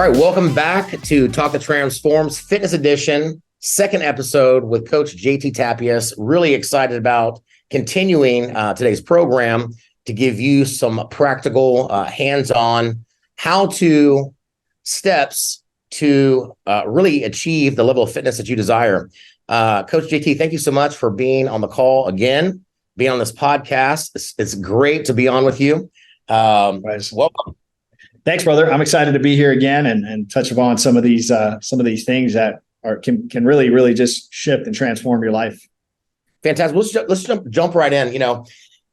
right, welcome back to Talk That Transforms Fitness Edition, second episode with Coach JT Tapias. Really excited about continuing today's program to give you some practical, hands-on, how-to steps to really achieve the level of fitness that you desire. Coach JT, thank you so much for being on the call again, being on this podcast. It's great to be on with you. Welcome. Thanks, brother. I'm excited to be here again and touch upon some of these things that can really just shift and transform your life. Fantastic. Let's jump right in. You know,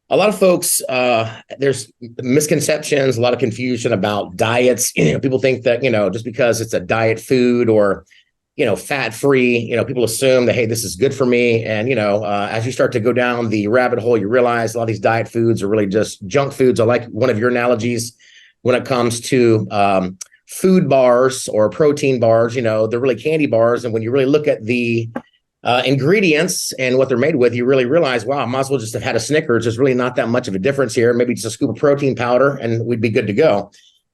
a lot of folks, there's misconceptions, a lot of confusion about diets. You know, people think that, just because it's a diet food or, fat-free, people assume that, hey, this is good for me. And, as you start to go down the rabbit hole, you realize a lot of these diet foods are really just junk foods. I like one of your analogies when it comes to food bars or protein bars. They're really candy bars. And when you really look at the ingredients and what they're made with, you really realize, wow, I might as well just have had a Snickers. There's really not that much of a difference here. Maybe just a scoop of protein powder and we'd be good to go.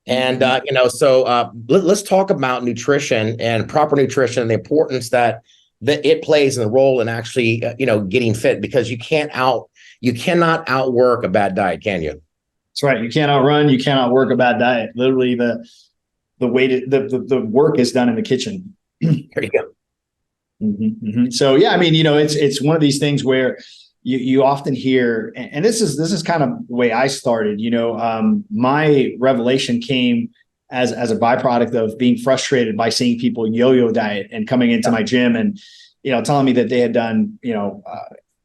And, let's talk about nutrition and proper nutrition and the importance that it plays in the role in actually, getting fit, because you cannot outwork a bad diet, can you? That's right. You can't outrun, you can't outwork a bad diet. Literally the work is done in the kitchen. There you go. Mm-hmm, mm-hmm. So yeah, I mean, it's one of these things where you often hear, and this is kind of the way I started. My revelation came as a byproduct of being frustrated by seeing people yo-yo diet and coming into my gym and telling me that they had done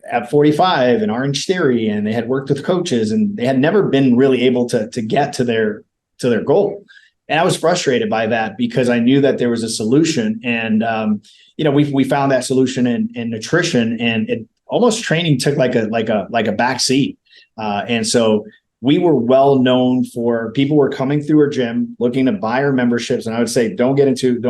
at 45 and Orange Theory, and they had worked with coaches and they had never been really able to get to their goal. And I was frustrated by that because I knew that there was a solution. And, we found that solution in nutrition, and it almost training took like a back seat. And so we were well known for people were coming through our gym looking to buy our memberships. And I would say, don't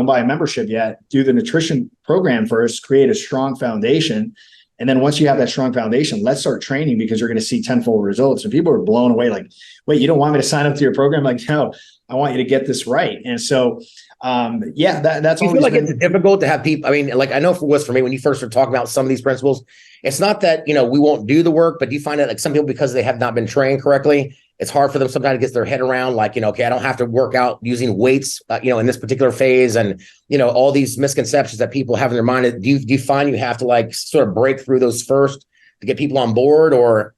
buy a membership yet. Do the nutrition program first, create a strong foundation. And then once you have that strong foundation, let's start training, because you're going to see tenfold results. And people are blown away. Like, wait, you don't want me to sign up to your program? Like, no, I want you to get this right. And so, that's. You feel like it's difficult to have people. I mean, like, I know for me, when you first started talking about some of these principles, it's not that, we won't do the work, but do you find that like some people, because they have not been trained correctly, it's hard for them sometimes to get their head around, like, okay, I don't have to work out using weights, in this particular phase. And, all these misconceptions that people have in their mind. Do you find you have to like sort of break through those first to get people on board, or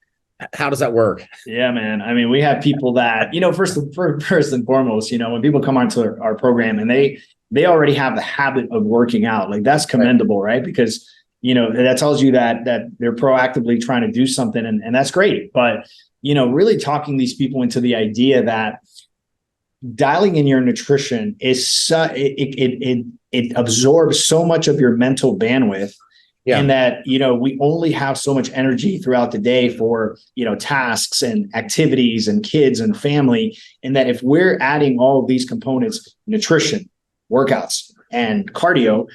how does that work? Yeah, man. I mean, we have people that, first and foremost, when people come onto our program and they already have the habit of working out, like that's commendable, right? Because, that tells you that they're proactively trying to do something, and that's great. But, really talking these people into the idea that dialing in your nutrition is it absorbs so much of your mental bandwidth. Yeah. And that, we only have so much energy throughout the day for, tasks and activities and kids and family. And that if we're adding all of these components, nutrition, workouts, and cardio,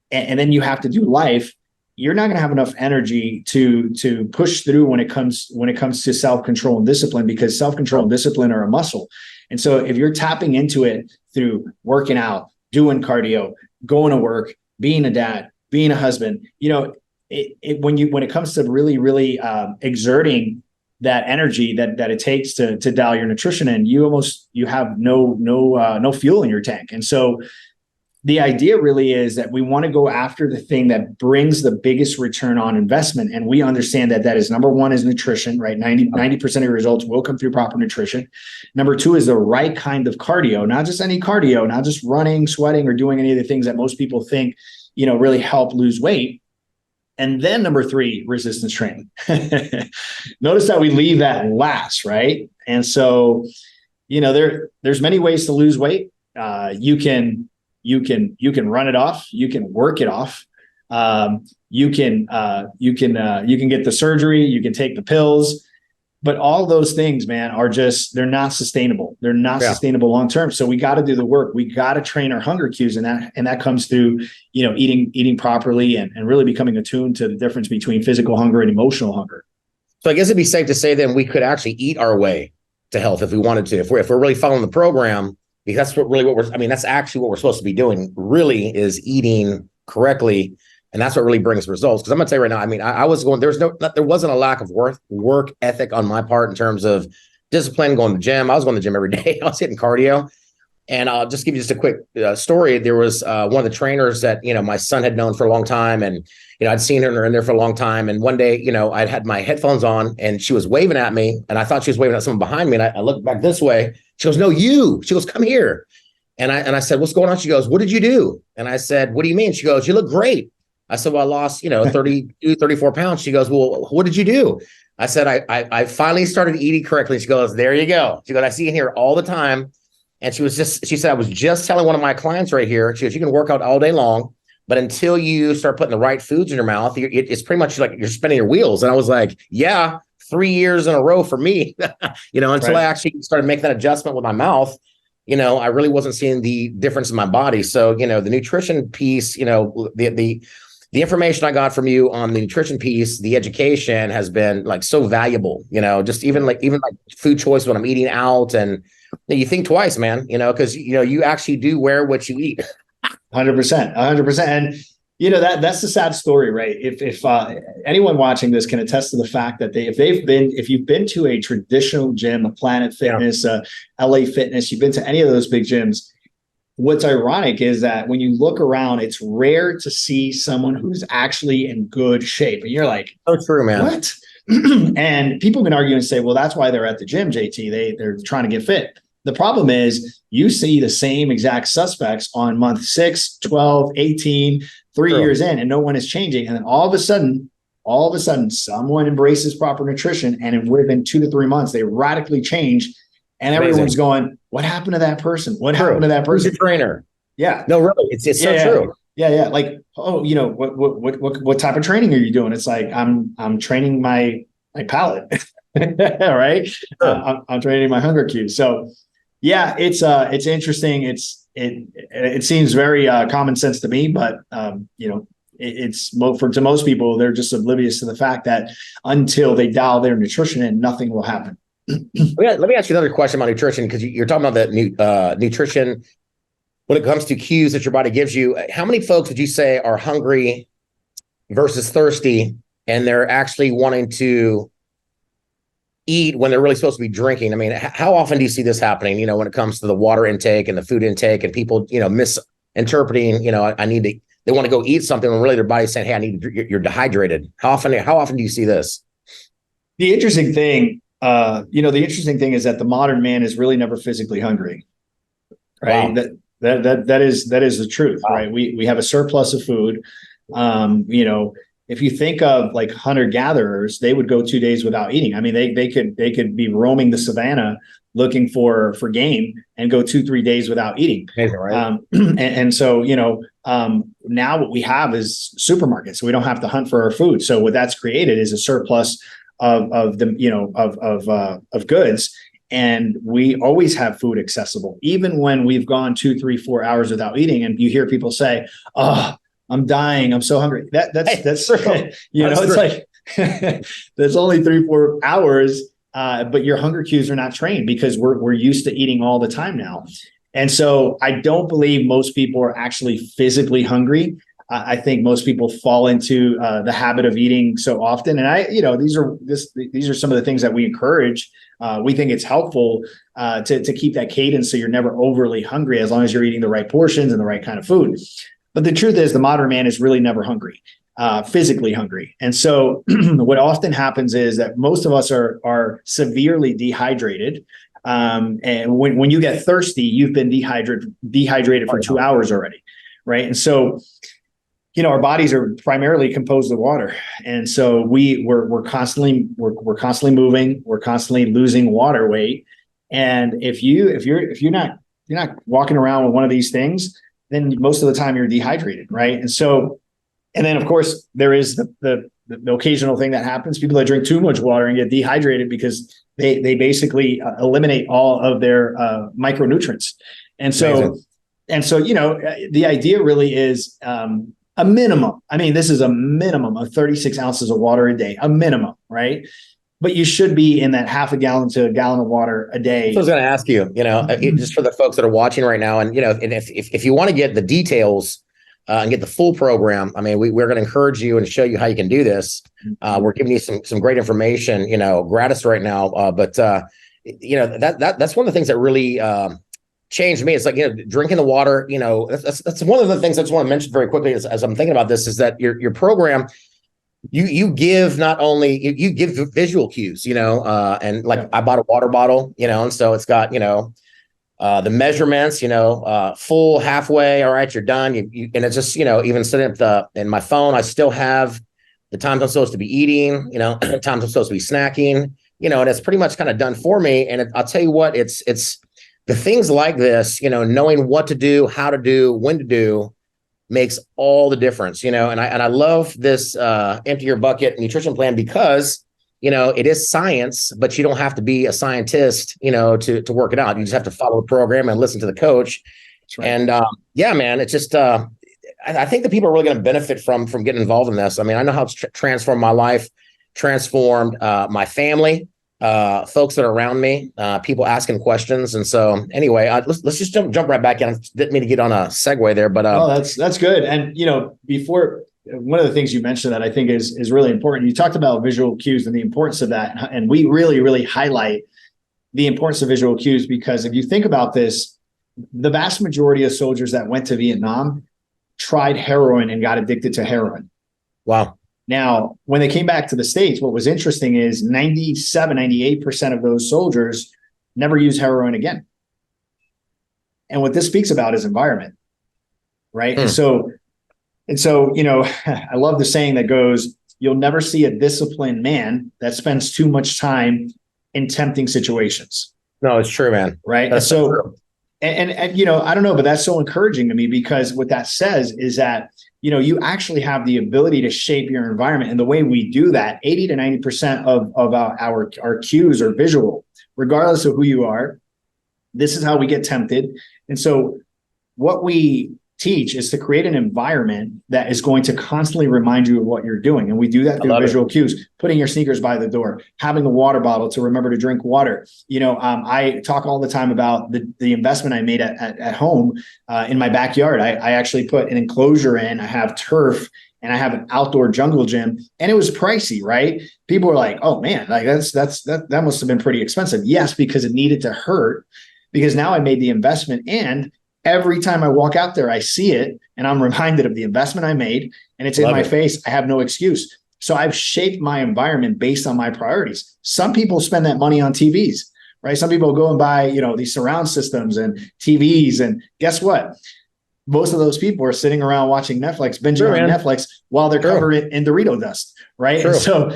and then you have to do life, you're not going to have enough energy to push through when it comes to self-control and discipline, because self-control and discipline are a muscle. And so if you're tapping into it through working out, doing cardio, going to work, being a dad, being a husband, when it comes to really exerting that energy that it takes to dial your nutrition in, you have no fuel in your tank. And so the idea really is that we want to go after the thing that brings the biggest return on investment. And we understand that is number one is nutrition, right? 90% of your results will come through proper nutrition. Number two is the right kind of cardio, not just any cardio, not just running, sweating, or doing any of the things that most people think, really help lose weight. And then number three, resistance training. Notice that we leave that last, right? And so, there's many ways to lose weight. You can run it off. You can work it off. You can get the surgery. You can take the pills. But all those things, man, they're not sustainable. They're not sustainable long term. So we got to do the work. We got to train our hunger cues, and that comes through, eating properly and really becoming attuned to the difference between physical hunger and emotional hunger. So I guess it'd be safe to say then we could actually eat our way to health if we wanted to. If we're really following the program, because that's that's actually what we're supposed to be doing, really, is eating correctly. And that's what really brings results. Because I'm going to tell you right now, I was going, there wasn't a lack of work ethic on my part in terms of discipline, going to the gym. I was going to the gym every day. I was hitting cardio. And I'll just give you just a quick story. There was one of the trainers that, my son had known for a long time. And, I'd seen her in there for a long time. And one day, I'd had my headphones on and she was waving at me. And I thought she was waving at someone behind me. And I looked back this way. She goes, "No, you." She goes, "Come here." And I said, "What's going on?" She goes, "What did you do?" And I said, "What do you mean?" She goes, "You look great." I said, "Well, I lost, 32, 34 pounds. She goes, "Well, what did you do?" I said, I finally started eating correctly. She goes, "There you go." She goes, "I see you here all the time." And she said, "I was just telling one of my clients right here." She goes, "You can work out all day long, but until you start putting the right foods in your mouth, it's pretty much like you're spinning your wheels." And I was like, yeah, 3 years in a row for me, until I actually started making that adjustment with my mouth. I really wasn't seeing the difference in my body. So, the nutrition piece, the information I got from you on the nutrition piece, the education has been like so valuable, just even like food choice when I'm eating out, and you think twice, man, because, you actually do wear what you eat. 100%. And, that's the sad story, right? If anyone watching this can attest to the fact that if you've been to a traditional gym, a Planet Fitness, LA Fitness, you've been to any of those big gyms, what's ironic is that when you look around, it's rare to see someone who's actually in good shape. And you're like, "Oh, true, man. What?" And people can argue and say, well, that's why they're at the gym, JT. They're trying to get fit. The problem is you see the same exact suspects on month 6, 12, 18, 3 years in, and no one is changing. And then all of a sudden, someone embraces proper nutrition, and within 2 to 3 months, they radically change. And everyone's going, "What happened to that person? What happened to that person?" Who's your trainer? Yeah. No, really. It's so true. Yeah. Like, oh, what type of training are you doing? It's like, I'm training my palate. Right. Sure. I'm training my hunger cues. So yeah, it's interesting. It seems very common sense to me, but to most people, they're just oblivious to the fact that until they dial their nutrition in, nothing will happen. Let me ask you another question about nutrition, because you're talking about the nutrition when it comes to cues that your body gives you. How many folks would you say are hungry versus thirsty, and they're actually wanting to eat when they're really supposed to be drinking? How often do you see this happening, when it comes to the water intake and the food intake, and people, misinterpreting, they want to go eat something when really their body's saying, "Hey, you're dehydrated." How often do you see this? The interesting thing is that the modern man is really never physically hungry, right? Wow. That is the truth, wow. Right? We have a surplus of food. If you think of like hunter-gatherers, they would go 2 days without eating. They could be roaming the savannah looking for game and go 2-3 days without eating. Right. So now what we have is supermarkets. So we don't have to hunt for our food. So what that's created is a surplus of goods, and we always have food accessible, even when we've gone 2, 3, 4 hours without eating. And you hear people say, "Oh, I'm dying. I'm so hungry." That's it's like there's only 3, 4 hours, but your hunger cues are not trained because we're used to eating all the time now. And so I don't believe most people are actually physically hungry. I think most people fall into the habit of eating so often. And these are some of the things that we encourage. We think it's helpful to keep that cadence so you're never overly hungry, as long as you're eating the right portions and the right kind of food. But the truth is, the modern man is really never hungry, physically hungry. And so what often happens is that most of us are severely dehydrated. And when you get thirsty, you've been dehydrated for 2 hours already. Right. And so, our bodies are primarily composed of water. And so we're constantly moving, we're constantly losing water weight. And if you're not walking around with one of these things, then most of the time you're dehydrated. Right. And then of course there is the occasional thing that happens. People that drink too much water and get dehydrated because they basically eliminate all of their micronutrients. And so, the idea really is, a minimum. This is a minimum of 36 ounces of water a day, a minimum, right? but you should be in that half a gallon to a gallon of water a day. So I was going to ask you, just for the folks that are watching right now, and and if you want to get the details and get the full program, I mean, we're going to encourage you and show you how you can do this. We're giving you some great information, gratis right now. But that's one of the things that really changed me. It's like, drinking the water. That's one of the things I just want to mention very quickly as I'm thinking about this, is that your program. You give not only you give visual cues, and like I bought a water bottle, and so it's got, the measurements, full, halfway. All right, you're done. And it's just, even sitting in my phone, I still have the times I'm supposed to be eating, times I'm supposed to be snacking, and it's pretty much kind of done for me. And I'll tell you what, it's the things like this, knowing what to do, how to do, when to do, makes all the difference, and I love this empty your bucket nutrition plan because, it is science, but you don't have to be a scientist, to work it out. You just have to follow the program and listen to the coach. Right. And man, it's just, I think that people are really going to benefit from getting involved in this. I mean, I know how it's transformed my life, transformed my family, folks that are around me, people asking questions. And so anyway, let's just jump right back in. I didn't mean to get on a segue there, but that's good. And before, one of the things you mentioned that I think is really important, you talked about visual cues and the importance of that. And we really, really highlight the importance of visual cues, because if you think about this, the vast majority of soldiers that went to Vietnam tried heroin and got addicted to heroin. Wow. Now, when they came back to the States, what was interesting is 97, 98% of those soldiers never used heroin again. And what this speaks about is environment, right? And so, I love the saying that goes, you'll never see a disciplined man that spends too much time in tempting situations. No, it's true, man. Right. That's so true. And I don't know, but that's so encouraging to me, because what that says is that, you actually have the ability to shape your environment. And the way we do that, 80 to 90% of our cues are visual, regardless of who you are. This is how we get tempted. And so what we teach is to create an environment that is going to constantly remind you of what you're doing. And we do that through visual cues, putting your sneakers by the door, having a water bottle to remember to drink water. I talk all the time about the investment I made at home in my backyard. I actually put an enclosure in, I have turf, and I have an outdoor jungle gym, and it was pricey, right? People were like, oh man, like that must have been pretty expensive. Yes, because it needed to hurt, because now I made the investment, and every time I walk out there, I see it and I'm reminded of the investment I made, and it's in my face. I have no excuse. So I've shaped my environment based on my priorities. Some people spend that money on TVs, right? Some people go and buy, these surround systems and TVs. And guess what? Most of those people are sitting around watching Netflix, binging on Netflix while they're covered in Dorito dust, right? And so,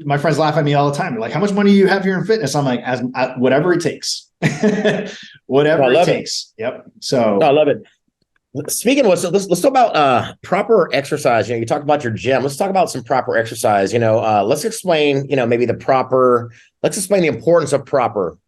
my friends laugh at me all the time. They're like, how much money do you have here in fitness? I'm like, whatever it takes. Whatever it takes. Yep. So I love it. Speaking of which, let's talk about proper exercise. You talked about your gym. Let's talk about some proper exercise. Let's explain, let's explain the importance of proper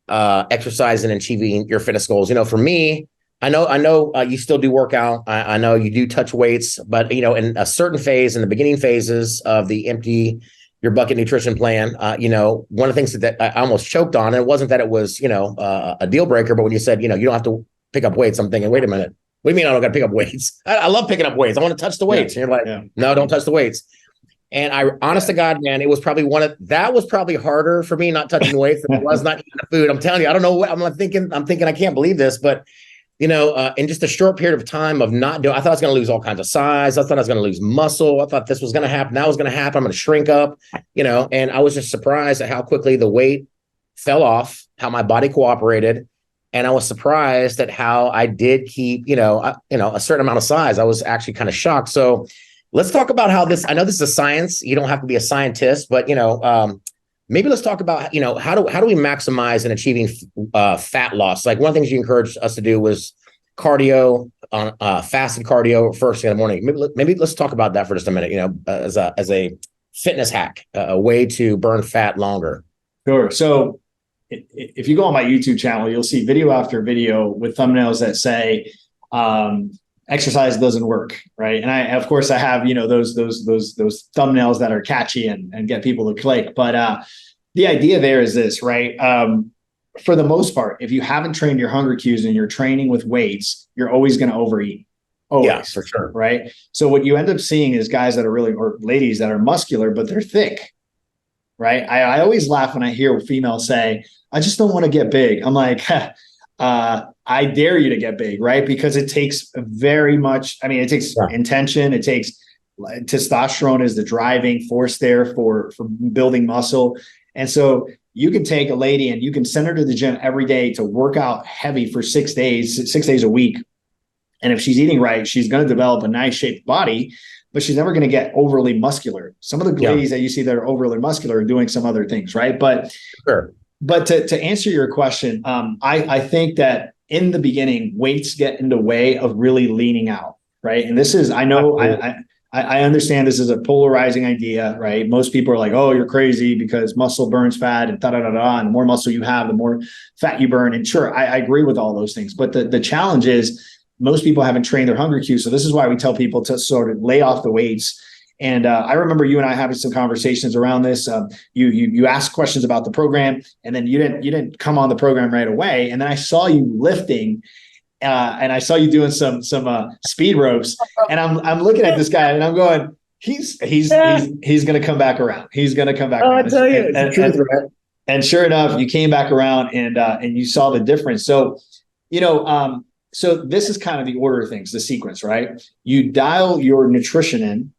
exercise in achieving your fitness goals. For me, I know you still do workout. I know you do touch weights, but in a certain phase, in the beginning phases of the empty your bucket nutrition plan, one of the things that I almost choked on, and it wasn't that it was, a deal breaker, but when you said, you don't have to pick up weights, I'm thinking, wait a minute, what do you mean I don't got to pick up weights? I love picking up weights. I want to touch the weights. And you're like, no, don't touch the weights. And honest to God, man, it was probably that was probably harder for me, not touching weights, than it was not eating the food. I'm telling you, I don't know what I'm thinking, I can't believe this, but in just a short period of time of not doing, I thought I was going to lose all kinds of size. I thought I was going to lose muscle. I thought this was going to happen. That was going to happen. I'm going to shrink up, and I was just surprised at how quickly the weight fell off, how my body cooperated. And I was surprised at how I did keep, a certain amount of size. I was actually kind of shocked. So let's talk about how I know this is a science. You don't have to be a scientist, but, maybe let's talk about, how do we maximize in achieving fat loss? Like one of the things you encouraged us to do was cardio, fasted cardio first thing in the morning. Maybe let's talk about that for just a minute, as a fitness hack, a way to burn fat longer. Sure. So if you go on my YouTube channel, you'll see video after video with thumbnails that say, exercise doesn't work, right? And of course I have, those thumbnails that are catchy and get people to click. But the idea there is this, right? For the most part, if you haven't trained your hunger cues and you're training with weights, you're always going to overeat. Always, yeah, for sure. Right. So what you end up seeing is guys that are really, or ladies that are muscular, but they're thick. Right. I always laugh when I hear females say, I just don't want to get big. I'm like, I dare you to get big, right? Because it takes very much, it takes intention. It takes testosterone is the driving force there for building muscle. And so you can take a lady and you can send her to the gym every day to work out heavy for 6 days a week. And if she's eating right, she's going to develop a nice shaped body, but she's never going to get overly muscular. Some of the ladies that you see that are overly muscular are doing some other things, right? But to answer your question, I think that in the beginning, weights get in the way of really leaning out, right? And this is, I understand this is a polarizing idea, right? Most people are like, oh, you're crazy because muscle burns fat and da-da-da-da. And the more muscle you have, the more fat you burn. And sure, I agree with all those things. But the challenge is most people haven't trained their hunger cues. So this is why we tell people to sort of lay off the weights. And I remember you and I having some conversations around this. You asked questions about the program, and then you didn't come on the program right away. And then I saw you lifting. And I saw you doing some speed ropes, and I'm looking at this guy and I'm going, he's going to come back around. He's going to come back. I tell you, it's the truth, and sure enough, you came back around and you saw the difference. So, so this is kind of the order of things, the sequence, right? You dial your nutrition in.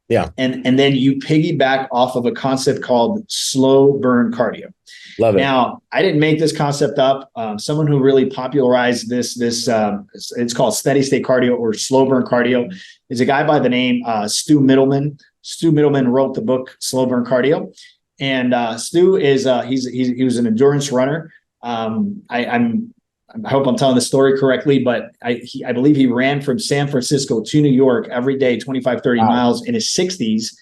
Yeah. And then you piggyback off of a concept called slow burn cardio. Love it. Now, I didn't make this concept up. Someone who really popularized this, it's called steady state cardio or slow burn cardio, is a guy by the name Stu Middleman. Stu Middleman wrote the book Slow Burn Cardio, and Stu is he was an endurance runner. I hope I'm telling the story correctly, but I believe he ran from San Francisco to New York every day, 25, 30 miles in his 60s.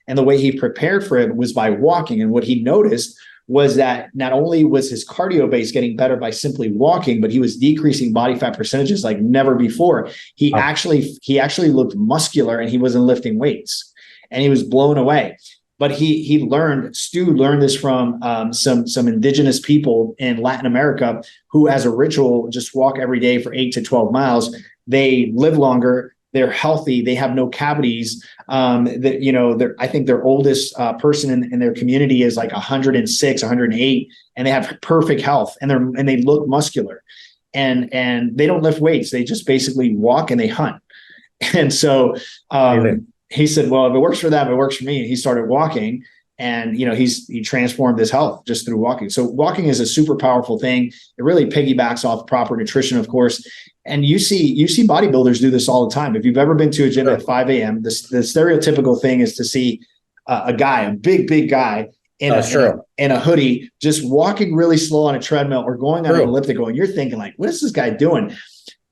And the way he prepared for it was by walking. And what he noticed was that not only was his cardio base getting better by simply walking, but he was decreasing body fat percentages like never before. He actually looked muscular, and he wasn't lifting weights, and he was blown away. But Stu learned this from some indigenous people in Latin America who, as a ritual, just walk every day for 8 to 12 miles. They live longer. They're healthy. They have no cavities. I think their oldest person in their community is like 106, 108, and they have perfect health, and they look muscular, and they don't lift weights. They just basically walk and they hunt. And so he said, well, if it works for them, it works for me. And he started walking, and he transformed his health just through walking. So walking is a super powerful thing. It really piggybacks off proper nutrition, of course. And you see bodybuilders do this all the time. If you've ever been to a gym at 5 a.m., the stereotypical thing is to see a guy, a big guy in a hoodie, just walking really slow on a treadmill or going on an elliptical. And you're thinking like, what is this guy doing?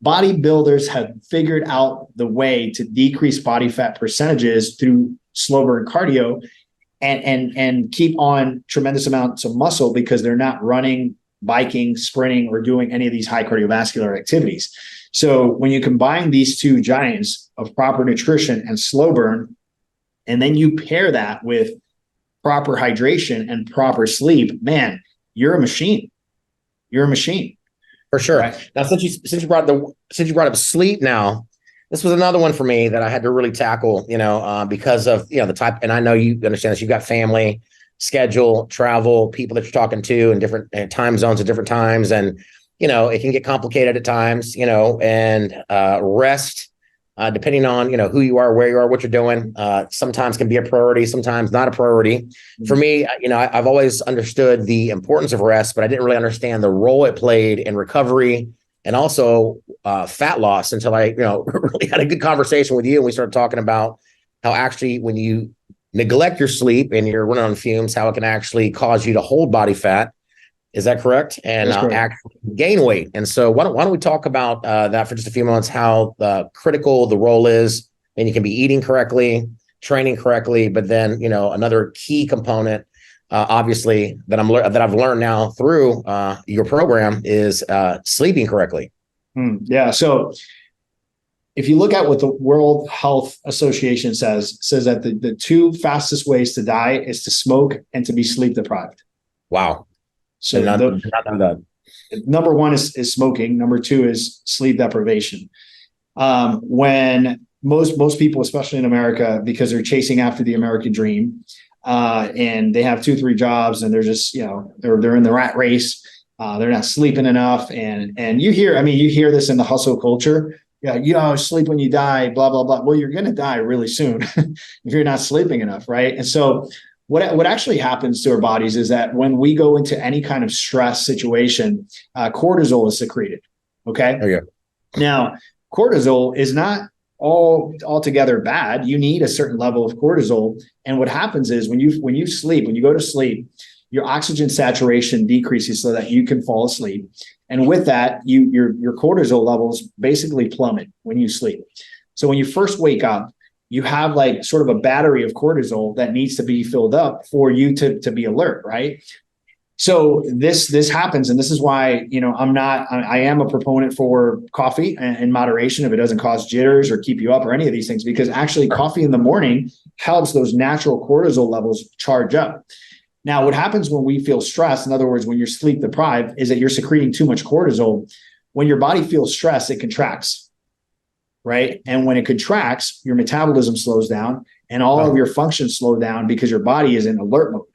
Bodybuilders have figured out the way to decrease body fat percentages through slow burn cardio and keep on tremendous amounts of muscle because they're not running, biking, sprinting, or doing any of these high cardiovascular activities. So when you combine these two giants of proper nutrition and slow burn, and then you pair that with proper hydration and proper sleep, man, you're a machine. You're a machine. For sure. Right. Now, since you brought up sleep, now this was another one for me that I had to really tackle, because of the type. And I know you understand this. You've got family, schedule, travel, people that you're talking to in different time zones at different times, and it can get complicated at times. And rest, depending on who you are, where you are, what you're doing, sometimes can be a priority, sometimes not a priority. Mm-hmm. For me, I've always understood the importance of rest, but I didn't really understand the role it played in recovery and also fat loss until I really had a good conversation with you, and we started talking about how actually when you neglect your sleep and you're running on fumes, how it can actually cause you to hold body fat. Is that correct? And actually gain weight. And so why don't we talk about that for just a few moments, how critical the role is, and you can be eating correctly, training correctly, but then, another key component, obviously that I've learned now through your program is sleeping correctly. Yeah. So if you look at what the World Health Association says that the two fastest ways to die is to smoke and to be sleep deprived. Wow. So number one is smoking. Number two is sleep deprivation. When most people, especially in America, because they're chasing after the American dream, and they have 2-3 jobs, and they're just, they're in the rat race. They're not sleeping enough. And you hear this in the hustle culture. Yeah, sleep when you die, blah, blah, blah. Well, you're going to die really soon if you're not sleeping enough, right? And so what actually happens to our bodies is that when we go into any kind of stress situation, cortisol is secreted, okay? Oh, yeah. Now, cortisol is not altogether bad. You need a certain level of cortisol. And what happens is when you go to sleep, your oxygen saturation decreases so that you can fall asleep. And with that, your cortisol levels basically plummet when you sleep. So when you first wake up, you have like sort of a battery of cortisol that needs to be filled up for you to be alert, right? So this happens, and this is why I am a proponent for coffee in moderation if it doesn't cause jitters or keep you up or any of these things, because actually coffee in the morning helps those natural cortisol levels charge up. Now, what happens when we feel stressed, in other words, when you're sleep deprived, is that you're secreting too much cortisol. When your body feels stressed, it contracts, right? And when it contracts, your metabolism slows down and all of your functions slow down because your body is in alert mode,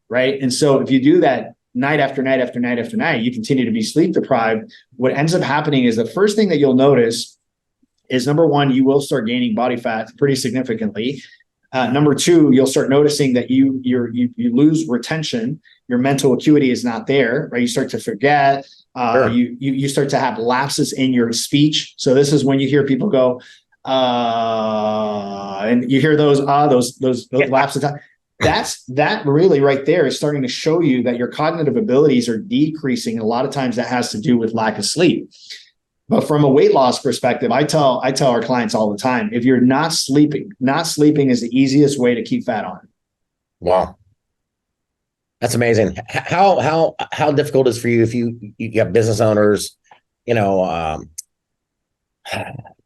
right? And so if you do that night after night after night after night, you continue to be sleep deprived. What ends up happening is the first thing that you'll notice is, number one, you will start gaining body fat pretty significantly. Number two, you'll start noticing that you lose retention. Your mental acuity is not there, right? You start to forget. Sure. You start to have lapses in your speech. So this is when you hear people go, and you hear those lapses. That really right there is starting to show you that your cognitive abilities are decreasing. And a lot of times that has to do with lack of sleep. But from a weight loss perspective, I tell our clients all the time, if you're not sleeping is the easiest way to keep fat on. Wow. That's amazing. How difficult is for you if you have business owners,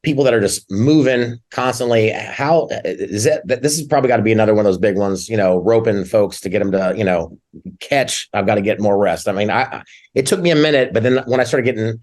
people that are just moving constantly? How is that? This has probably got to be another one of those big ones, roping folks to get them to, catch. I've got to get more rest. I mean, it took me a minute, but then when I started getting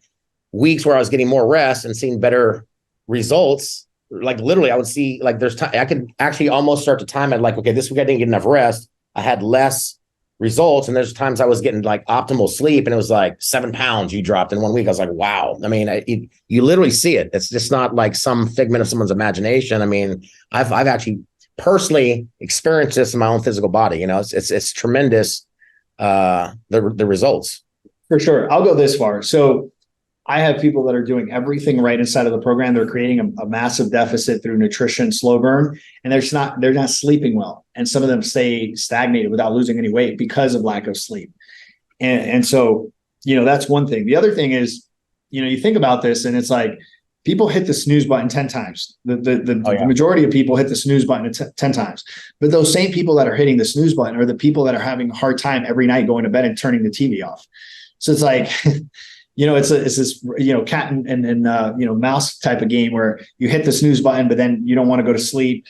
weeks where I was getting more rest and seeing better results, like literally I would see like there's time I could actually almost start to time it like, okay, this week I didn't get enough rest. I had less results. And there's times I was getting like optimal sleep and it was like 7 pounds you dropped in 1 week. I was like, wow. I mean, you literally see it. It's just not like some figment of someone's imagination. I mean, I've actually personally experienced this in my own physical body. It's tremendous. The results. For sure. I'll go this far. So I have people that are doing everything right inside of the program. They're creating a massive deficit through nutrition, slow burn, and they're not sleeping well. And some of them stay stagnated without losing any weight because of lack of sleep. And so, that's one thing. The other thing is, you think about this and it's like people hit the snooze button 10 times. The majority of people hit the snooze button 10 times. But those same people that are hitting the snooze button are the people that are having a hard time every night going to bed and turning the TV off. So it's like, it's this, cat and mouse type of game where you hit the snooze button, but then you don't want to go to sleep.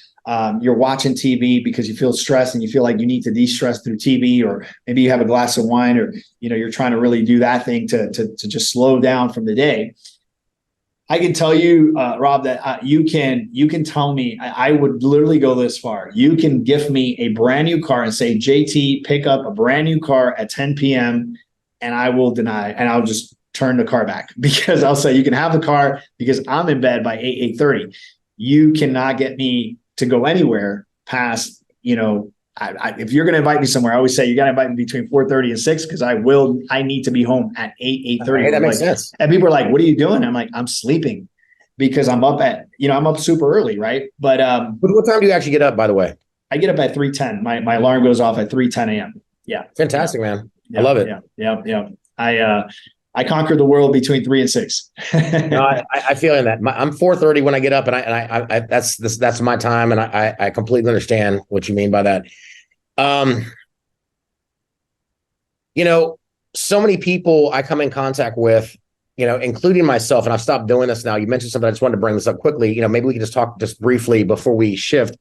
You're watching TV because you feel stressed and you feel like you need to de-stress through TV, or maybe you have a glass of wine, or, you're trying to really do that thing to just slow down from the day. I can tell you, Rob, that you can tell me, I would literally go this far. You can gift me a brand new car and say, JT, pick up a brand new car at 10 p.m. and I will deny, and I'll just turn the car back, because I'll say you can have the car because I'm in bed by 8:30. You cannot get me to go anywhere past, if you're going to invite me somewhere, I always say you got to invite me between 4:30 and 6, because I need to be home at 8:30. Hey, that makes sense. And people are like, what are you doing? I'm like, I'm sleeping because I'm up I'm up super early. Right. But what time do you actually get up, by the way? I get up at 3:10. My alarm goes off at 3:10 a.m. Yeah. Fantastic, man. Yeah, I love it. Yeah. I conquered the world between 3 and 6. No, I feel in that. I'm 4:30 when I get up, and I that's my time, and I completely understand what you mean by that. So many people I come in contact with including myself, and I've stopped doing this now. You mentioned something. I just wanted to bring this up quickly. Maybe we can just talk just briefly before we shift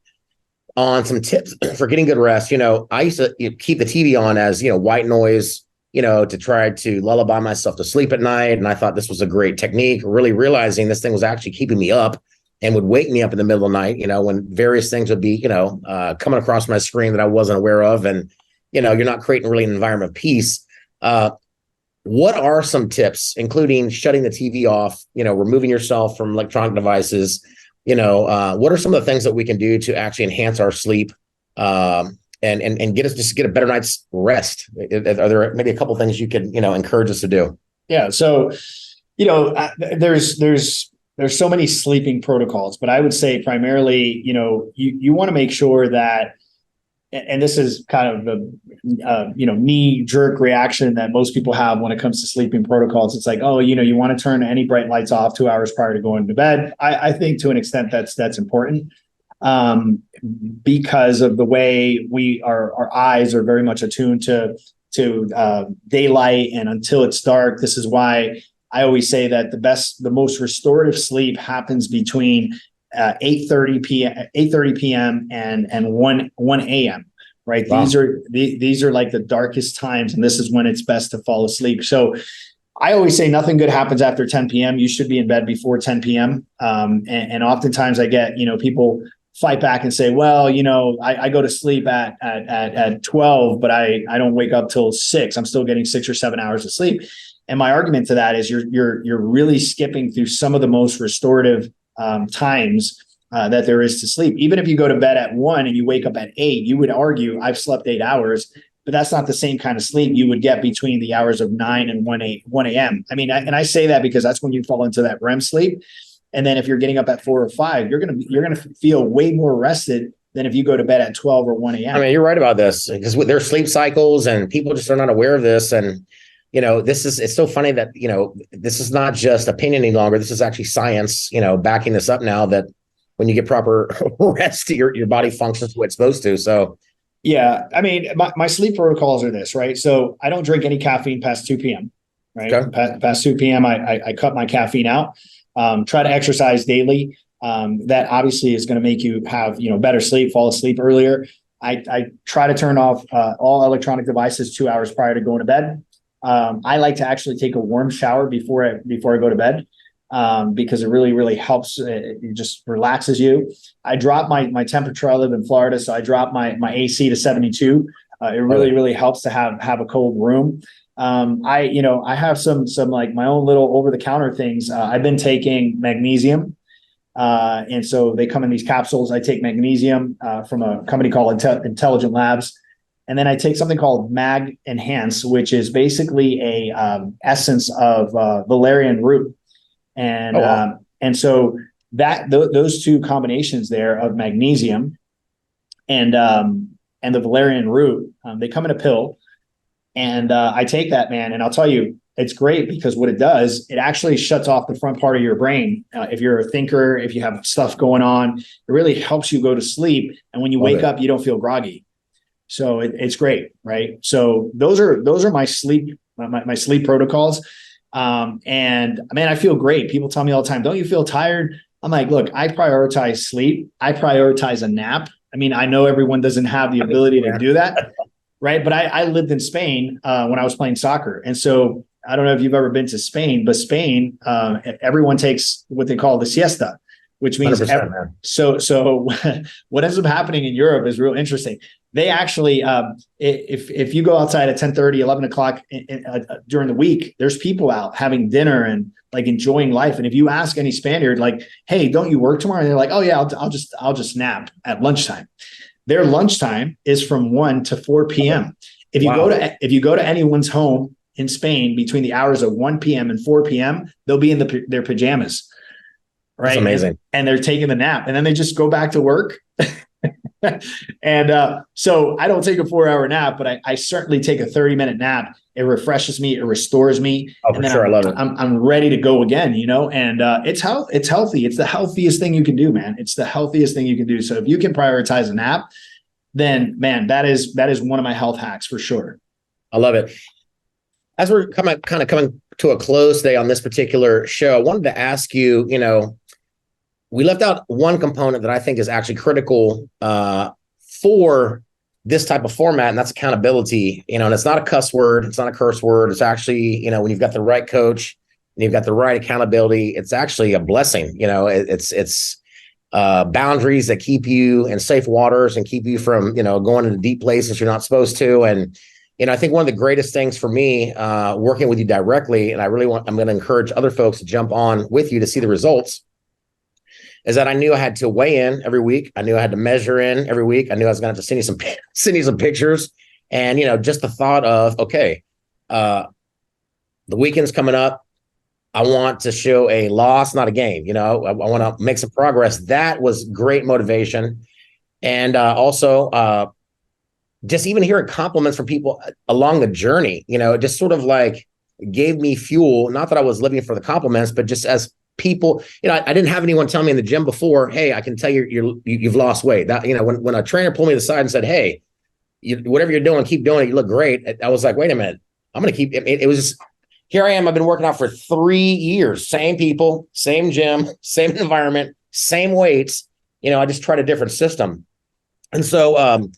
on some tips for getting good rest. I used to keep the TV on as, white noise, to try to lullaby myself to sleep at night. And I thought this was a great technique, really realizing this thing was actually keeping me up and would wake me up in the middle of the night, when various things would be, coming across my screen that I wasn't aware of. And, you're not creating really an environment of peace. What are some tips, including shutting the TV off, removing yourself from electronic devices? What are some of the things that we can do to actually enhance our sleep and get a better night's rest? Are there maybe a couple of things you could, encourage us to do? Yeah. So, there's so many sleeping protocols, but I would say primarily, you want to make sure that, and this is kind of the, knee jerk reaction that most people have when it comes to sleeping protocols. It's like, oh, you want to turn any bright lights off 2 hours prior to going to bed. I think to an extent that's important because of the way our eyes are very much attuned to daylight, and until it's dark. This is why I always say that the most restorative sleep happens between 8:30 p.m. and 1 a.m. Right. Wow. These are like the darkest times, and this is when it's best to fall asleep. So I always say nothing good happens after 10 p.m. You should be in bed before 10 p.m. And oftentimes I get, people fight back and say, well, I go to sleep at 12, but I don't wake up till 6. I'm still getting 6 or 7 hours of sleep. And my argument to that is you're really skipping through some of the most restorative times that there is to sleep. Even if you go to bed at 1 and you wake up at 8, you would argue I've slept 8 hours, but that's not the same kind of sleep you would get between the hours of 9 and 1 a.m. I mean, and I say that because that's when you fall into that REM sleep. And then if you're getting up at 4 or 5, you're gonna feel way more rested than if you go to bed at 12 or 1 a.m. I mean, you're right about this, because with their sleep cycles, and people just are not aware of this. And it's so funny that, this is not just opinion any longer. This is actually science, backing this up now, that when you get proper rest, your body functions the way it's supposed to. So, yeah, I mean, my sleep protocols are this, right? So I don't drink any caffeine past 2 p.m., right? Okay. Past 2 p.m., I cut my caffeine out, try to exercise daily. That obviously is going to make you have, better sleep, fall asleep earlier. I try to turn off all electronic devices 2 hours prior to going to bed. I like to actually take a warm shower before I go to bed, because it really, really helps. It just relaxes you. I drop my temperature. I live in Florida, so I drop my AC to 72. It really, really helps to have a cold room. I have some like my own little over the counter things. I've been taking magnesium. And so they come in these capsules. I take magnesium from a company called Intelligent Labs. And then I take something called Mag Enhance, which is basically a essence of valerian root. And and so those two combinations there of magnesium and the valerian root, they come in a pill. And I take that, man, and I'll tell you, it's great because what it does, it actually shuts off the front part of your brain. If you're a thinker, if you have stuff going on, it really helps you go to sleep. And when you wake up, you don't feel groggy. So it's great, right? So those are my sleep protocols. And man, I feel great. People tell me all the time, don't you feel tired? I'm like, look, I prioritize sleep. I prioritize a nap. I mean, I know everyone doesn't have the ability to do that, right? But I lived in Spain when I was playing soccer. And so I don't know if you've ever been to Spain, but Spain, everyone takes what they call the siesta, which means so what ends up happening in Europe is real interesting. They actually, if you go outside at 10:30, 11 o'clock during the week, there's people out having dinner and like enjoying life. And if you ask any Spaniard, like, hey, don't you work tomorrow? And they're like, oh yeah, I'll just nap at lunchtime. Their lunchtime is from 1 to 4 p.m. If you go to anyone's home in Spain between the hours of 1 p.m. and 4 p.m., they'll be in their pajamas. Right. That's amazing. And they're taking the nap and then they just go back to work. And so I don't take a 4-hour nap, but I certainly take a 30-minute nap. It refreshes me. It restores me. Oh, for sure. I love it. I'm ready to go again, and it's healthy. It's the healthiest thing you can do, man. It's the healthiest thing you can do. So if you can prioritize a nap, then man, that is one of my health hacks for sure. I love it. As we're coming to a close today on this particular show, I wanted to ask you, we left out one component that I think is actually critical for this type of format, and that's accountability. And it's not a cuss word, it's not a curse word. It's actually, when you've got the right coach and you've got the right accountability, it's actually a blessing. It's boundaries that keep you in safe waters and keep you from, going into deep places you're not supposed to. And I think one of the greatest things for me, working with you directly, and I'm going to encourage other folks to jump on with you to see the results, is that I knew I had to weigh in every week. I knew I had to measure in every week. I knew I was going to have to send you some pictures. And, just the thought of, okay, the weekend's coming up. I want to show a loss, not a gain. I want to make some progress. That was great motivation. And also, just even hearing compliments from people along the journey, it just sort of like gave me fuel. Not that I was living for the compliments, but just as people, I didn't have anyone tell me in the gym before, hey, I can tell you've lost weight. That, when a trainer pulled me to the side and said, hey, whatever you're doing, keep doing it. You look great. I was like, wait a minute, I'm going to keep it. Was just, here I am. I've been working out for 3 years, same people, same gym, same environment, same weights. I just tried a different system. And so,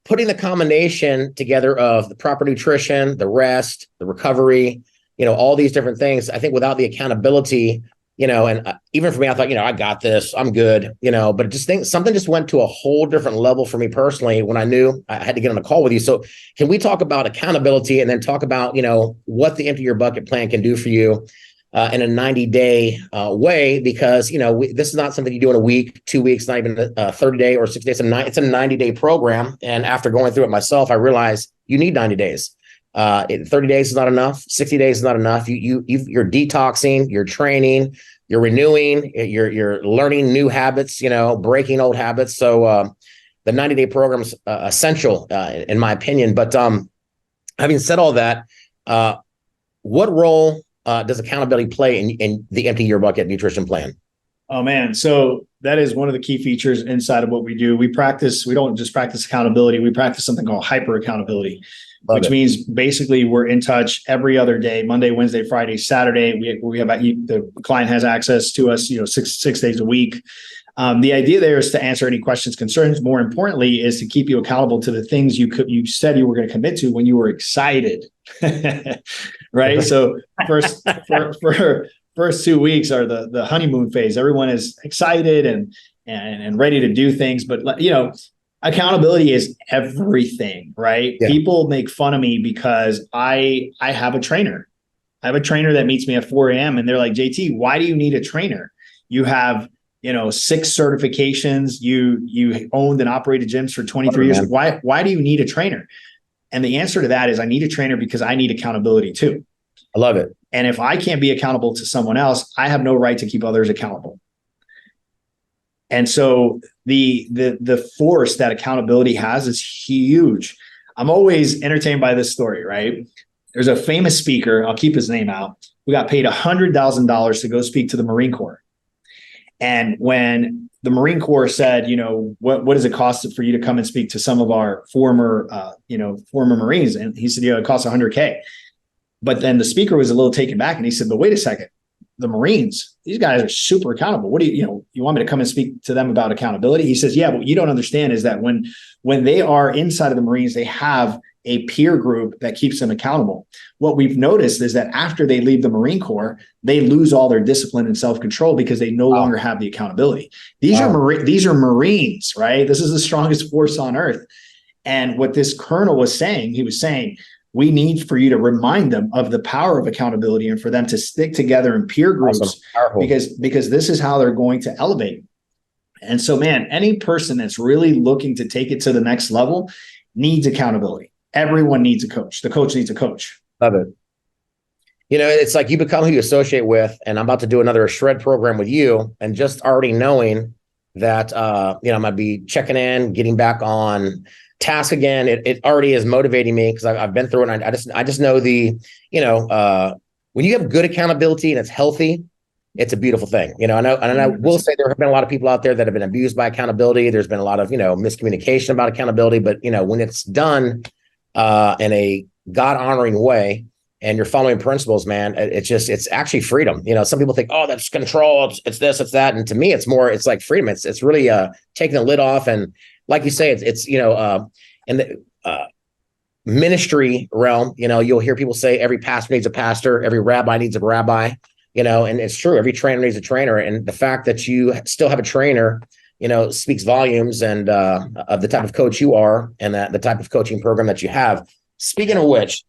putting the combination together of the proper nutrition, the rest, the recovery, all these different things, I think without the accountability, and even for me, I thought, I got this, I'm good, but something just went to a whole different level for me personally when I knew I had to get on a call with you. So can we talk about accountability and then talk about, what the Empty Your Bucket plan can do for you in a 90-day way? Because, this is not something you do in a week, 2 weeks, not even a 30-day or 6 days. It's a 90-day program. And after going through it myself, I realized you need 90 days. 30 days is not enough. 60 days is not enough. You're detoxing, you're training, you're renewing, you're learning new habits, breaking old habits. So the 90-day program is essential in my opinion. But having said all that, what role does accountability play in the Empty Your Bucket nutrition plan? Oh man. So that is one of the key features inside of what we do. We don't just practice accountability. We practice something called hyper accountability, which means basically we're in touch every other day, Monday, Wednesday, Friday, Saturday. We have the client has access to us, 6 days a week. The idea there is to answer any questions, concerns. More importantly, is to keep you accountable to the things you said you were going to commit to when you were excited, right? So first 2 weeks are the honeymoon phase. Everyone is excited and ready to do things, but accountability is everything, right? Yeah. People make fun of me because I have a trainer. I have a trainer that meets me at 4 a.m. and they're like, JT, why do you need a trainer? You have 6 certifications. You owned and operated gyms for 23 years. Why do you need a trainer? And the answer to that is I need a trainer because I need accountability too. I love it. And if I can't be accountable to someone else, I have no right to keep others accountable. And so the force that accountability has is huge. I'm always entertained by this story, right? There's a famous speaker, I'll keep his name out, who got paid $100,000 to go speak to the Marine Corps. And when the Marine Corps said, what does it cost for you to come and speak to some of our former Marines? And he said, it costs $100K. But then the speaker was a little taken back and he said, but wait a second, the Marines, these guys are super accountable. What do you want me to come and speak to them about accountability? He says, yeah, but what you don't understand is that when they are inside of the Marines, they have a peer group that keeps them accountable. What we've noticed is that after they leave the Marine Corps, they lose all their discipline and self-control because they no longer have the accountability. These are Marines, right? This is the strongest force on earth. And what this colonel was saying, he was saying, we need for you to remind them of the power of accountability and for them to stick together in peer groups because this is how they're going to elevate. And so, man, any person that's really looking to take it to the next level needs accountability. Everyone needs a coach. The coach needs a coach. Love it. It's like you become who you associate with, and I'm about to do another shred program with you, and just already knowing that, I'm going to be checking in, getting back on task again. It already is motivating me because I've been through it. And I just know when you have good accountability and it's healthy, it's a beautiful thing. And I will say there have been a lot of people out there that have been abused by accountability. There's been a lot of, miscommunication about accountability, but when it's done in a God honoring way, and you're following principles, man, it's actually freedom. Some people think, oh, that's control. It's this, it's that. And to me, it's like freedom. It's really taking the lid off. And like you say, it's in the ministry realm, you'll hear people say every pastor needs a pastor, every rabbi needs a rabbi, and it's true. Every trainer needs a trainer. And the fact that you still have a trainer, speaks volumes and of the type of coach you are and that the type of coaching program that you have. Speaking of which,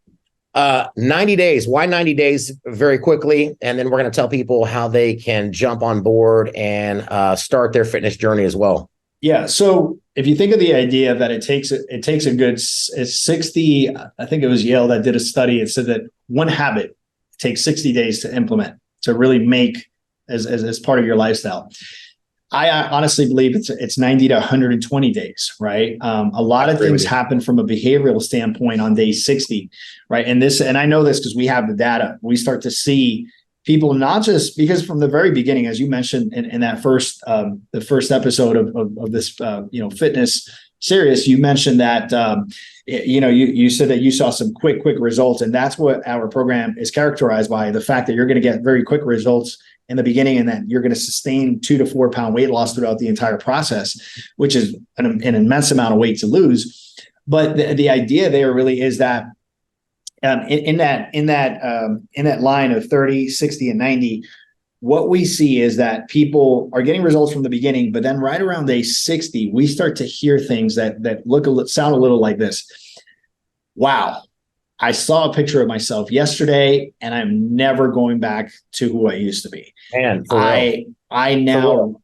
90 days, why 90 days very quickly? And then we're going to tell people how they can jump on board and start their fitness journey as well. Yeah. So if you think of the idea that it takes a good 60, I think it was Yale that did a study. It said that one habit takes 60 days to implement, to really make as part of your lifestyle. I honestly believe it's 90 to 120 days, right? A lot of things happen from a behavioral standpoint on day 60, right? And I know this because we have the data. We start to see people, not just because from the very beginning, as you mentioned in that the first episode of this fitness series, you mentioned that you said that you saw some quick results, and that's what our program is characterized by: the fact that you're going to get very quick results in the beginning, and that you're going to sustain 2 to 4 pound weight loss throughout the entire process, which is an immense amount of weight to lose. But the idea there really is that in that line of 30, 60, and 90, what we see is that people are getting results from the beginning, but then right around day 60, we start to hear things that sound a little like this. Wow, I saw a picture of myself yesterday, and I'm never going back to who I used to be. Man, I now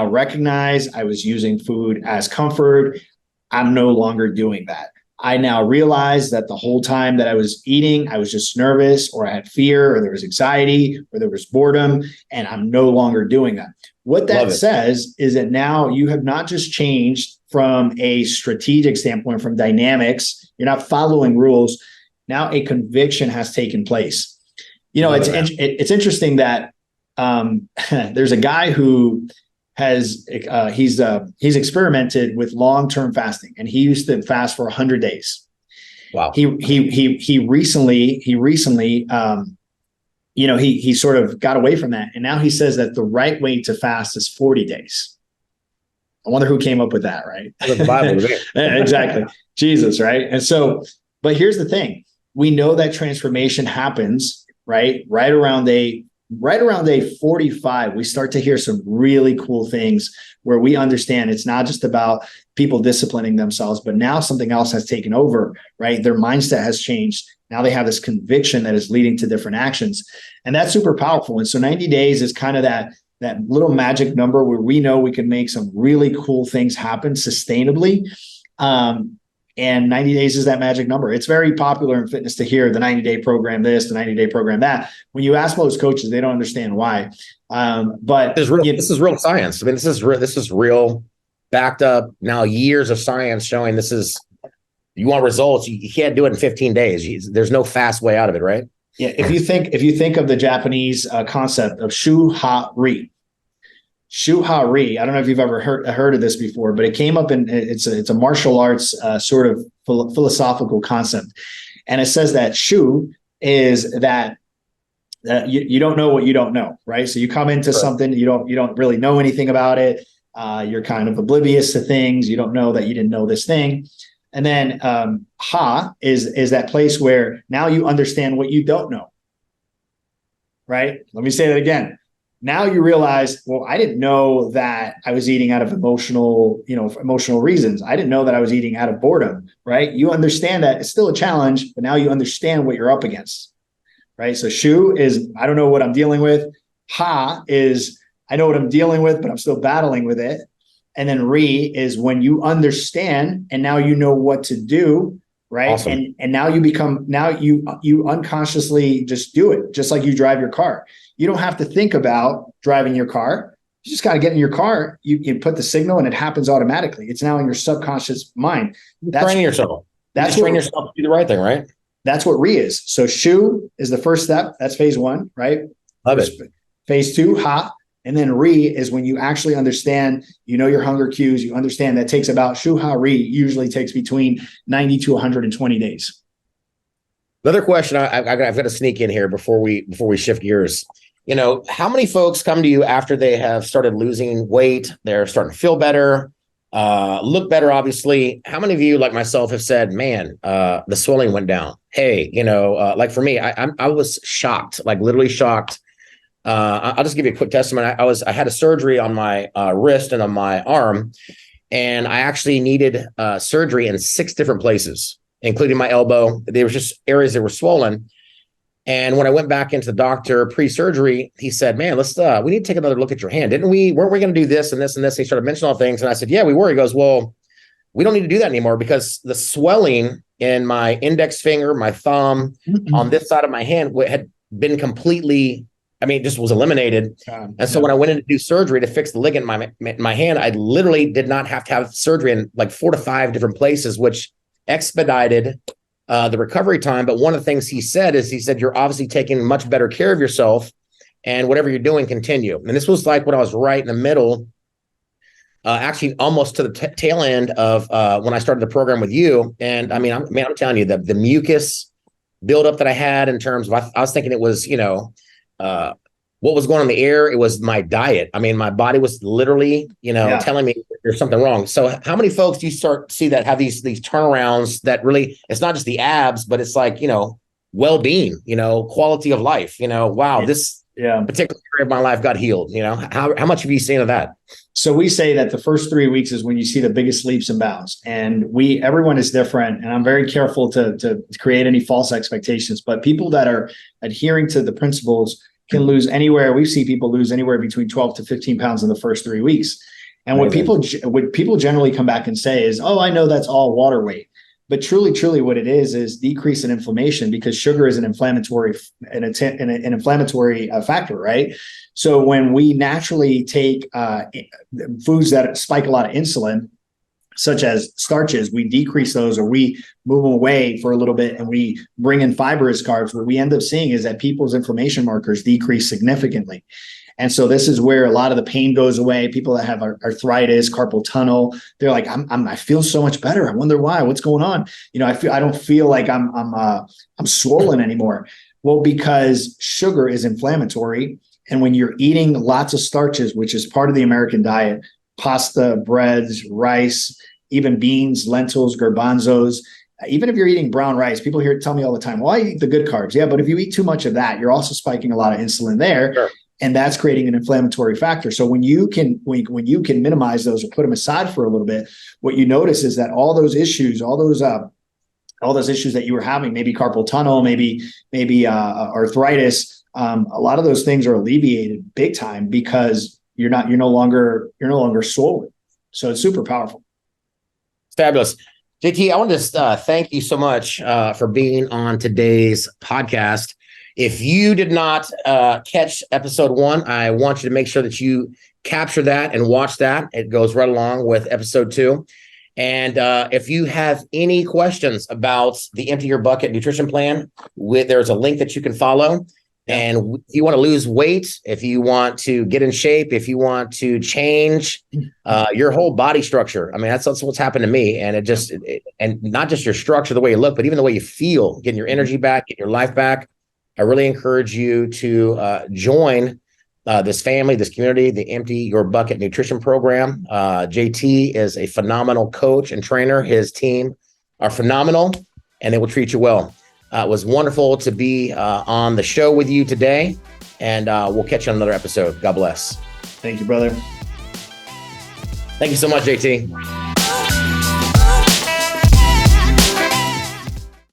recognize I was using food as comfort. I'm no longer doing that. I now realize that the whole time that I was eating, I was just nervous, or I had fear, or there was anxiety, or there was boredom, and I'm no longer doing that. What that says is that now you have not just changed from a strategic standpoint, from dynamics, you're not following rules. Now a conviction has taken place. It's interesting that there's a guy who has he's experimented with long-term fasting, and he used to fast for 100 days. Wow. He recently he sort of got away from that, and now he says that the right way to fast is 40 days. I wonder who came up with that, right? The Bible. Exactly. Jesus, right? And so, but here's the thing. We know that transformation happens, right around day 45. We start to hear some really cool things where we understand it's not just about people disciplining themselves, but now something else has taken over, right? Their mindset has changed. Now they have this conviction that is leading to different actions, and that's super powerful. And so 90 days is kind of that little magic number where we know we can make some really cool things happen sustainably. And 90 days is that magic number. It's very popular in fitness to hear the 90-day program this, the 90-day program that. When you ask most coaches, they don't understand why. But this is real science. I mean, this is real, backed up now, years of science showing this is, you want results, you can't do it in 15 days. There's no fast way out of it, right? Yeah. If you think of the Japanese concept of shu-ha-ri. Shu-ha-ri. I don't know if you've ever heard of this before, but it came up in it's a martial arts sort of philosophical concept, and it says that shu is that you don't know what you don't know, right? So you come into something, you don't really know anything about it. You're kind of oblivious to things. You don't know that you didn't know this thing. And then ha is that place where now you understand what you don't know, right? Let me say that again. Now you realize, well, I didn't know that I was eating out of emotional reasons. I didn't know that I was eating out of boredom, right? You understand that it's still a challenge, but now you understand what you're up against, right? So shu is, I don't know what I'm dealing with. Ha is, I know what I'm dealing with, but I'm still battling with it. And then ri is when you understand and now you know what to do, right? Awesome. And now you unconsciously just do it, just like you drive your car. You don't have to think about driving your car. You just got to get in your car. You put the signal and it happens automatically. It's now in your subconscious mind. That's training yourself. That's training yourself to do the right thing, right? That's what ri is. So shu is the first step. That's phase 1, right? Love it. Phase 2, ha. And then ri is when you actually understand, your hunger cues, you understand that takes about shu-ha-ri usually takes between 90 to 120 days. Another question I've got to sneak in here before we shift gears. How many folks come to you after they have started losing weight? They're starting to feel better, look better, obviously. How many of you, like myself, have said, man, the swelling went down? Hey, like for me, I was shocked, like literally shocked. I'll just give you a quick testimony. I had a surgery on my wrist and on my arm, and I actually needed surgery in 6 different places, including my elbow. There was just areas that were swollen. And when I went back into the doctor pre-surgery, he said, man, we need to take another look at your hand. Weren't we going to do this and this and this? And he started mentioning all things. And I said, yeah, we were. He goes, well, we don't need to do that anymore because the swelling in my index finger, my thumb, on this side of my hand had been completely, just was eliminated. And so when I went in to do surgery to fix the ligament in my hand, I literally did not have to have surgery in like 4 to 5 different places, which expedited the recovery time. But one of the things he said, you're obviously taking much better care of yourself, and whatever you're doing, continue. And this was like when I was right in the middle, actually almost to the tail end of when I started the program with you. And I'm telling you, the mucus buildup that I had in terms of, I was thinking it was, what was going on in the air. It was my diet. My body was literally, telling me there's something wrong. So how many folks do you start to see that have these turnarounds that really, it's not just the abs, but it's like, well-being, quality of life, wow, this particular area of my life got healed. How much have you seen of that? So we say that the first 3 weeks is when you see the biggest leaps and bounds, and everyone is different. And I'm very careful to create any false expectations, but people that are adhering to the principles can lose anywhere. We see people lose anywhere between 12 to 15 pounds in the first 3 weeks. And what people generally come back and say is, oh, I know that's all water weight. But truly what it is decrease in inflammation, because sugar is an inflammatory factor, right? So when we naturally take foods that spike a lot of insulin, such as starches, we decrease those, or we move them away for a little bit, and we bring in fiber as carbs. What we end up seeing is that people's inflammation markers decrease significantly. And so this is where a lot of the pain goes away. People that have arthritis, carpal tunnel, they're like, I feel so much better. I wonder why. What's going on? I don't feel like I'm swollen anymore. Well, because sugar is inflammatory, and when you're eating lots of starches, which is part of the American diet, pasta, breads, rice, even beans, lentils, garbanzos. Even if you're eating brown rice, people tell me all the time, well, I eat the good carbs. Yeah, but if you eat too much of that, you're also spiking a lot of insulin there. Sure. And that's creating an inflammatory factor. So when you can minimize those or put them aside for a little bit, what you notice is that all those issues that you were having, maybe carpal tunnel, maybe arthritis, a lot of those things are alleviated big time, because you're no longer swollen. So it's super powerful. Fabulous. JT, I want to thank you so much for being on today's podcast. If you did not catch episode 1, I want you to make sure that you capture that and watch that. It goes right along with episode 2. And if you have any questions about the Empty Your Bucket nutrition plan, there's a link that you can follow. And if you want to lose weight, if you want to get in shape, if you want to change your whole body structure, that's what's happened to me. And and not just your structure, the way you look, but even the way you feel, getting your energy back, getting your life back. I really encourage you to join this family, this community, the Empty Your Bucket nutrition program. JT is a phenomenal coach and trainer. His team are phenomenal, and they will treat you well. It was wonderful to be on the show with you today, and we'll catch you on another episode. God bless. Thank you, brother. Thank you so much, JT.